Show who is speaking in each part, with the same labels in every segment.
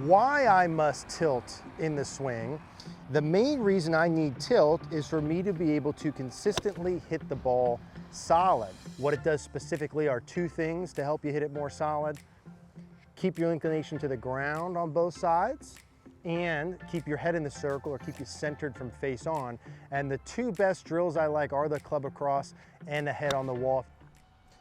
Speaker 1: Why I must tilt in the swing. The main reason I need tilt is for me to be able to consistently hit the ball solid. What it does specifically are two things to help you hit it more solid. Keep your inclination to the ground on both sides and keep your head in the circle or keep you centered from face on. And the two best drills I like are the club across and the head on the wall.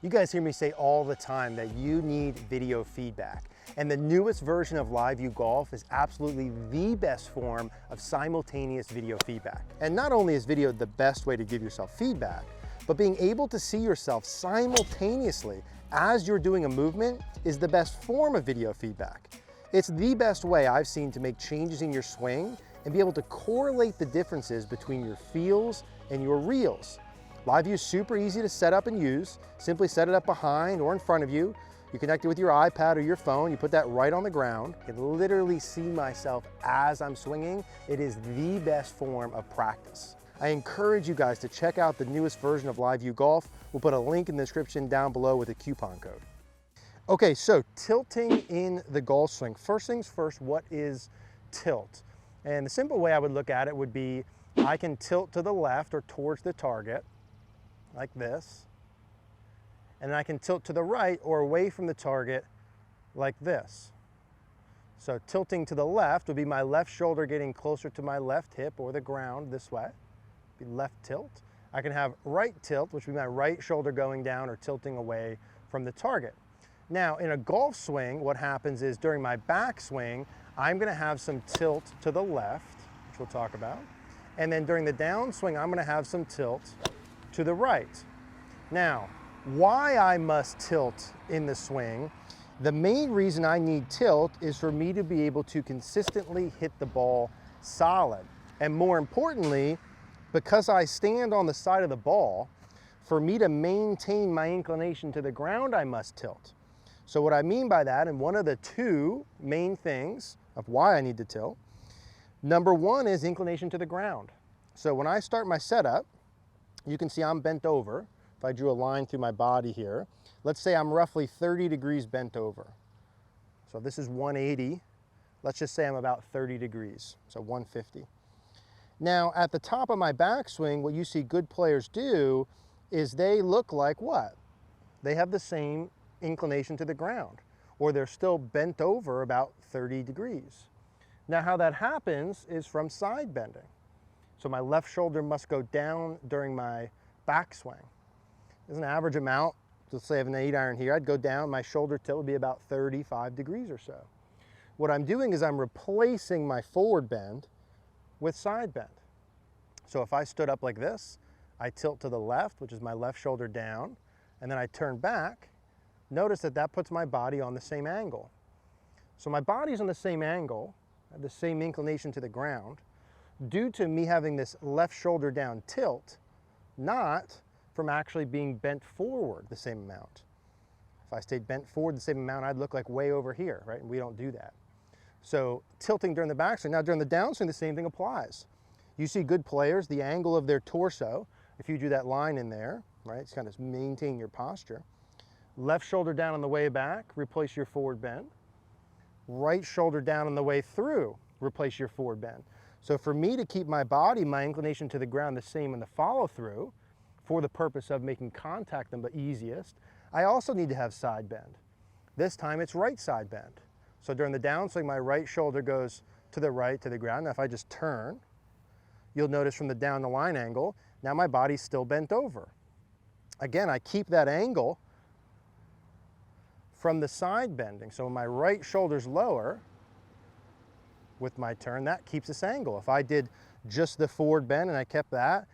Speaker 1: You guys hear me say all the time that you need video feedback. And the newest version of LiveView Golf is absolutely the best form of simultaneous video feedback. And not only is video the best way to give yourself feedback, but being able to see yourself simultaneously as you're doing a movement is the best form of video feedback. It's the best way I've seen to make changes in your swing and be able to correlate the differences between your feels and your reels. LiveView is super easy to set up and use. Simply set it up behind or in front of you. You connect it with your iPad or your phone. You put that right on the ground. I can literally see myself as I'm swinging. It is the best form of practice. I encourage you guys to check out the newest version of LiveView Golf. We'll put a link in the description down below with a coupon code. Okay, so tilting in the golf swing. First things first, what is tilt? And the simple way I would look at it would be I can tilt to the left or towards the target like this. And I can tilt to the right or away from the target like this. So tilting to the left would be my left shoulder getting closer to my left hip or the ground this way, be left tilt. I can have right tilt, which would be my right shoulder going down or tilting away from the target. Now in a golf swing, what happens is during my backswing, I'm gonna have some tilt to the left, which we'll talk about. And then during the downswing, I'm gonna have some tilt to the right. Now, why I must tilt in the swing, the main reason I need tilt is for me to be able to consistently hit the ball solid. And more importantly, because I stand on the side of the ball, for me to maintain my inclination to the ground, I must tilt. So what I mean by that, and one of the two main things of why I need to tilt, number one is inclination to the ground. So when I start my setup, you can see I'm bent over. If I drew a line through my body here, let's say I'm roughly 30 degrees bent over. So if this is 180, let's just say I'm about 30 degrees, so 150. Now at the top of my backswing, what you see good players do is they look like what? They have the same inclination to the ground, or they're still bent over about 30 degrees. Now how that happens is from side bending. So my left shoulder must go down during my backswing. As an average amount, let's say I have an 8-iron here, I'd go down, my shoulder tilt would be about 35 degrees or so. What I'm doing is I'm replacing my forward bend with side bend. So if I stood up like this, I tilt to the left, which is my left shoulder down, and then I turn back. Notice that that puts my body on the same angle. So my body's on the same angle, I have the same inclination to the ground, due to me having this left shoulder down tilt, not from actually being bent forward the same amount. If I stayed bent forward the same amount, I'd look like way over here, right? And we don't do that. So tilting during the backswing. Now during the downswing, the same thing applies. You see good players, the angle of their torso, if you drew that line in there, right? It's kind of maintain your posture. Left shoulder down on the way back, replace your forward bend. Right shoulder down on the way through, replace your forward bend. So for me to keep my body, my inclination to the ground the same in the follow through, for the purpose of making contact the easiest, I also need to have side bend. This time it's right side bend. So during the downswing, my right shoulder goes to the right, to the ground. Now if I just turn, you'll notice from the down the line angle, now my body's still bent over. Again, I keep that angle from the side bending. So when my right shoulder's lower with my turn, that keeps this angle. If I did just the forward bend and I kept that,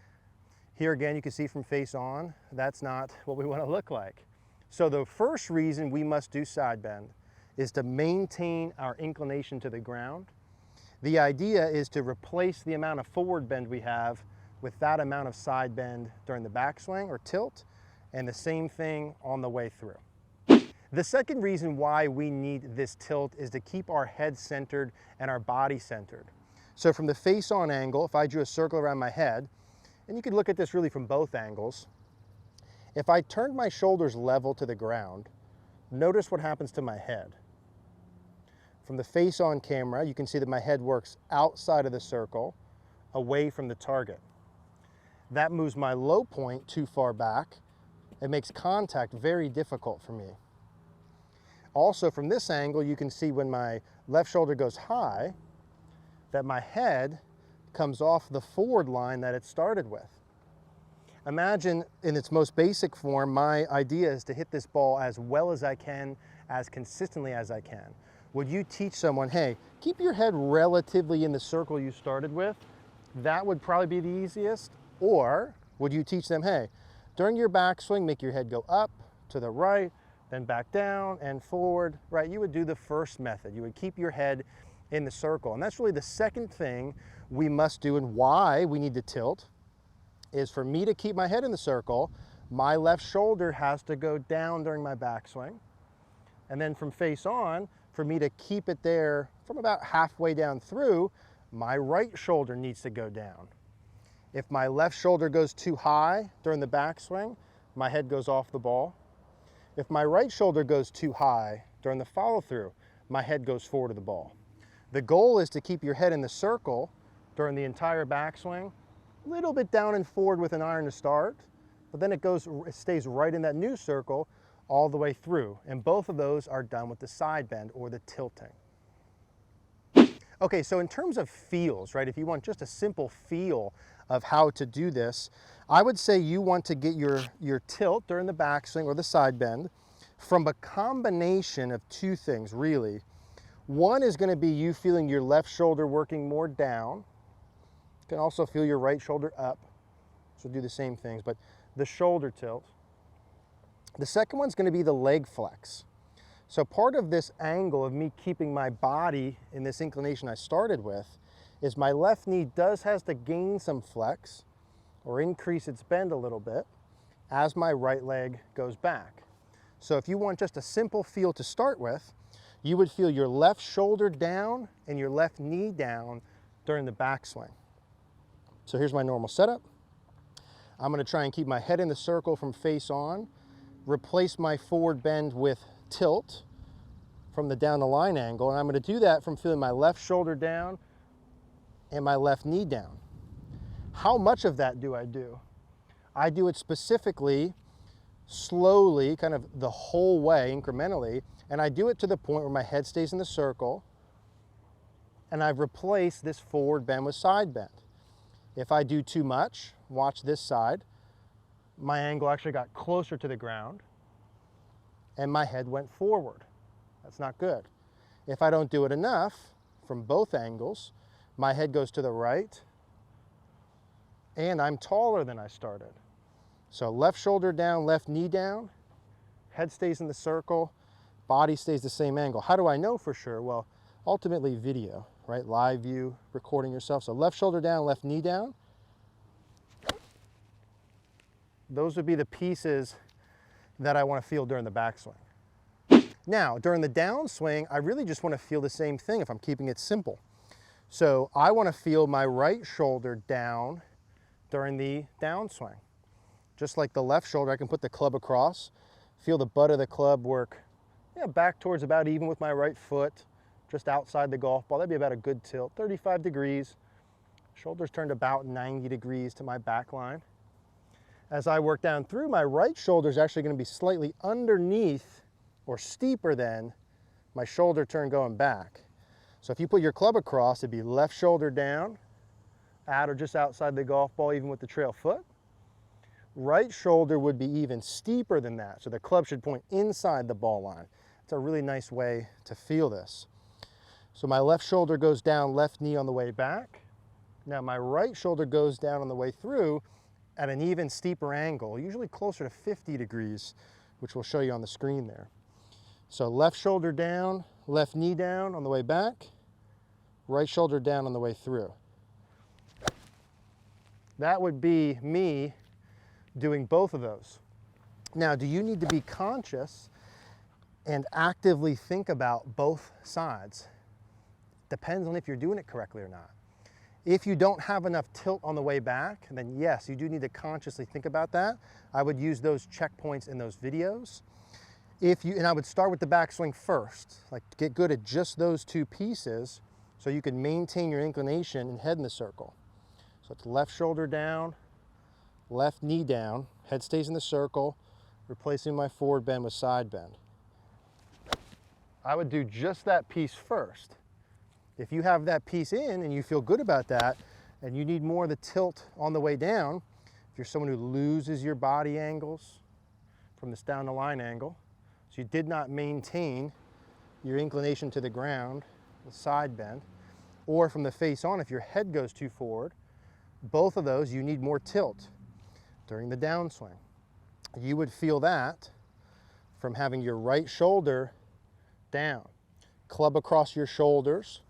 Speaker 1: here again, you can see from face on, that's not what we want to look like. So the first reason we must do side bend is to maintain our inclination to the ground. The idea is to replace the amount of forward bend we have with that amount of side bend during the backswing or tilt, and the same thing on the way through. The second reason why we need this tilt is to keep our head centered and our body centered. So from the face on angle, if I drew a circle around my head, and you could look at this really from both angles. If I turned my shoulders level to the ground, notice what happens to my head. From the face-on camera, you can see that my head works outside of the circle, away from the target. That moves my low point too far back. It makes contact very difficult for me. Also, from this angle, you can see when my left shoulder goes high, that my head comes off the forward line that it started with. Imagine in its most basic form, my idea is to hit this ball as well as I can, as consistently as I can. Would you teach someone, hey, keep your head relatively in the circle you started with? That would probably be the easiest. Or would you teach them, hey, during your backswing, make your head go up, to the right, then back down and forward, right? You would do the first method. You would keep your head in the circle. And that's really the second thing we must do, and why we need to tilt, is for me to keep my head in the circle, my left shoulder has to go down during my backswing. And then from face on, for me to keep it there from about halfway down through, my right shoulder needs to go down. If my left shoulder goes too high during the backswing, my head goes off the ball. If my right shoulder goes too high during the follow-through, my head goes forward of the ball. The goal is to keep your head in the circle during the entire backswing, a little bit down and forward with an iron to start, but then it stays right in that new circle all the way through. And both of those are done with the side bend or the tilting. Okay, so in terms of feels, right, if you want just a simple feel of how to do this, I would say you want to get your tilt during the backswing or the side bend from a combination of two things, really. One is going to be you feeling your left shoulder working more down. You can also feel your right shoulder up, so do the same things, but the shoulder tilt. The second one's going to be the leg flex. So part of this angle of me keeping my body in this inclination I started with is my left knee has to gain some flex or increase its bend a little bit as my right leg goes back. So if you want just a simple feel to start with, you would feel your left shoulder down and your left knee down during the backswing. So here's my normal setup. I'm going to try and keep my head in the circle from face on, replace my forward bend with tilt from the down the line angle, and I'm going to do that from feeling my left shoulder down and my left knee down. How much of that do? I do it specifically, slowly, kind of the whole way, incrementally, and I do it to the point where my head stays in the circle, and I've replaced this forward bend with side bend. If I do too much, watch this side, my angle actually got closer to the ground, and my head went forward. That's not good. If I don't do it enough, from both angles, my head goes to the right, and I'm taller than I started. So left shoulder down, left knee down, head stays in the circle, body stays the same angle. How do I know for sure? Well, ultimately video, right? Live view, recording yourself. So left shoulder down, left knee down. Those would be the pieces that I want to feel during the backswing. Now, during the downswing, I really just want to feel the same thing if I'm keeping it simple. So I want to feel my right shoulder down during the downswing. Just like the left shoulder, I can put the club across, feel the butt of the club work back towards about even with my right foot, just outside the golf ball. That'd be about a good tilt, 35 degrees. Shoulders turned about 90 degrees to my back line. As I work down through, my right shoulder is actually going to be slightly underneath or steeper than my shoulder turn going back. So if you put your club across, it'd be left shoulder down, at or just outside the golf ball, even with the trail foot. Right shoulder would be even steeper than that, so the club should point inside the ball line. It's a really nice way to feel this. So my left shoulder goes down, left knee on the way back. Now my right shoulder goes down on the way through at an even steeper angle, usually closer to 50 degrees, which we'll show you on the screen there. So left shoulder down, left knee down on the way back, right shoulder down on the way through. That would be me doing both of those. Now, do you need to be conscious and actively think about both sides? Depends on if you're doing it correctly or not. If you don't have enough tilt on the way back, then yes, you do need to consciously think about that. I would use those checkpoints in those videos. And I would start with the backswing first, like get good at just those two pieces so you can maintain your inclination and head in the circle. So it's left shoulder down, left knee down, head stays in the circle, replacing my forward bend with side bend. I would do just that piece first. If you have that piece in and you feel good about that and you need more of the tilt on the way down, if you're someone who loses your body angles from this down the line angle, so you did not maintain your inclination to the ground, the side bend, or from the face on, if your head goes too forward, both of those, you need more tilt during the downswing. You would feel that from having your right shoulder down, club across your shoulders,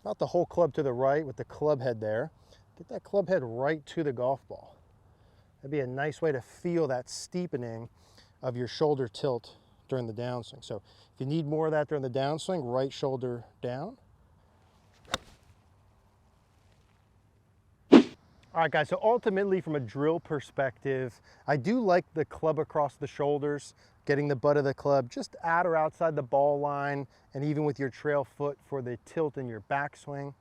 Speaker 1: not the whole club to the right with the club head there. Get that club head right to the golf ball. That'd be a nice way to feel that steepening of your shoulder tilt during the downswing. So if you need more of that during the downswing, right shoulder down. All right, guys, so ultimately from a drill perspective, I do like the club across the shoulders, getting the butt of the club just at or outside the ball line, and even with your trail foot for the tilt in your backswing,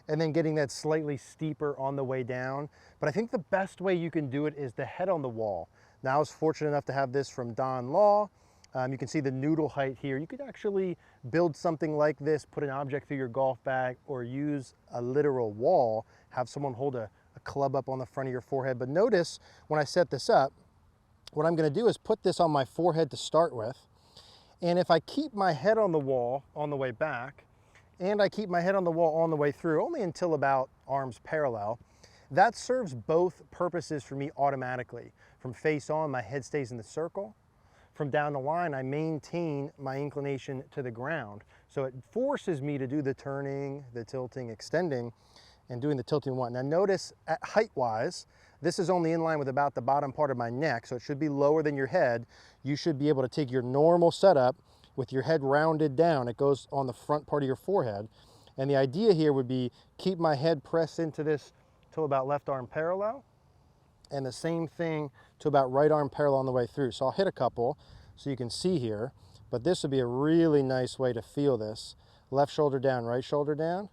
Speaker 1: and then getting that slightly steeper on the way down. But I think the best way you can do it is the head on the wall. Now I was fortunate enough to have this from Don Law. You can see the noodle height here. You could actually build something like this, put an object through your golf bag, or use a literal wall, have someone hold a club up on the front of your forehead. But notice when I set this up, what I'm going to do is put this on my forehead to start with. And if I keep my head on the wall on the way back, and I keep my head on the wall on the way through, only until about arms parallel, that serves both purposes for me automatically. From face on, my head stays in the circle. From down the line, I maintain my inclination to the ground. So it forces me to do the turning, the tilting, extending, and doing the tilting one. Now notice at height-wise, this is only in line with about the bottom part of my neck, so it should be lower than your head. You should be able to take your normal setup with your head rounded down. It goes on the front part of your forehead. And the idea here would be keep my head pressed into this till about left arm parallel, and the same thing to about right arm parallel on the way through. So I'll hit a couple so you can see here, but this would be a really nice way to feel this. Left shoulder down, right shoulder down.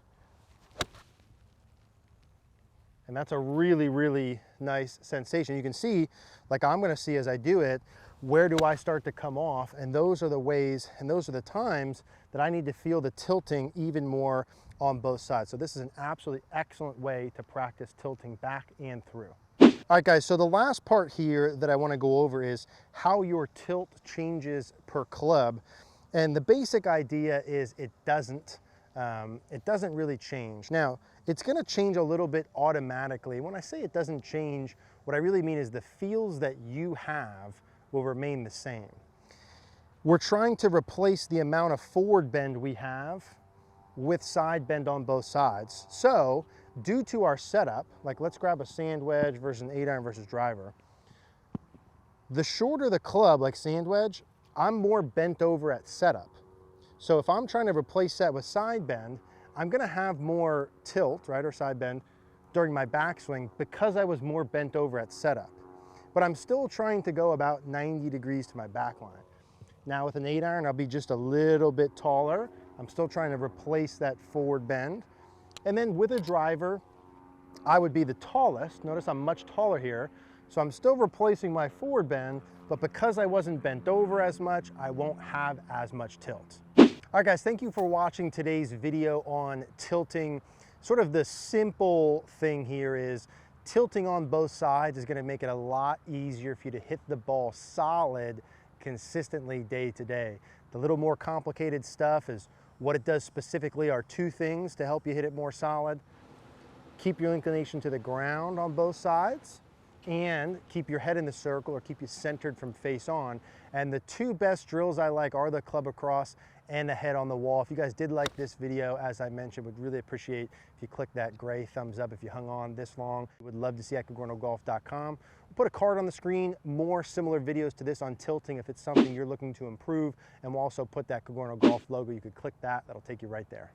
Speaker 1: And that's a really, really nice sensation. You can see, like I'm gonna see as I do it, where do I start to come off? And those are the ways, and those are the times that I need to feel the tilting even more on both sides. So this is an absolutely excellent way to practice tilting back and through. All right, guys, so the last part here that I wanna go over is how your tilt changes per club. And the basic idea is it doesn't really change. Now, it's gonna change a little bit automatically. When I say it doesn't change, what I really mean is the feels that you have will remain the same. We're trying to replace the amount of forward bend we have with side bend on both sides. So, due to our setup, like let's grab a sand wedge versus an 8-iron versus driver. The shorter the club, like sand wedge, I'm more bent over at setup. So if I'm trying to replace that with side bend, I'm gonna have more tilt, right, or side bend during my backswing because I was more bent over at setup. But I'm still trying to go about 90 degrees to my back line. Now with an 8-iron, I'll be just a little bit taller. I'm still trying to replace that forward bend. And then with a driver, I would be the tallest. Notice I'm much taller here. So I'm still replacing my forward bend, but because I wasn't bent over as much, I won't have as much tilt. All right, guys, thank you for watching today's video on tilting. Sort of the simple thing here is tilting on both sides is gonna make it a lot easier for you to hit the ball solid consistently day to day. The little more complicated stuff is what it does specifically are two things to help you hit it more solid. Keep your inclination to the ground on both sides, and keep your head in the circle or keep you centered from face on. And the two best drills I like are the club across and the head on the wall. If you guys did like this video, as I mentioned, would really appreciate if you click that gray thumbs up if you hung on this long. Would love to see at CogornoGolf.com. We'll put a card on the screen, more similar videos to this on tilting if it's something you're looking to improve, and we'll also put that Cogorno Golf logo. You could click that, that'll take you right there.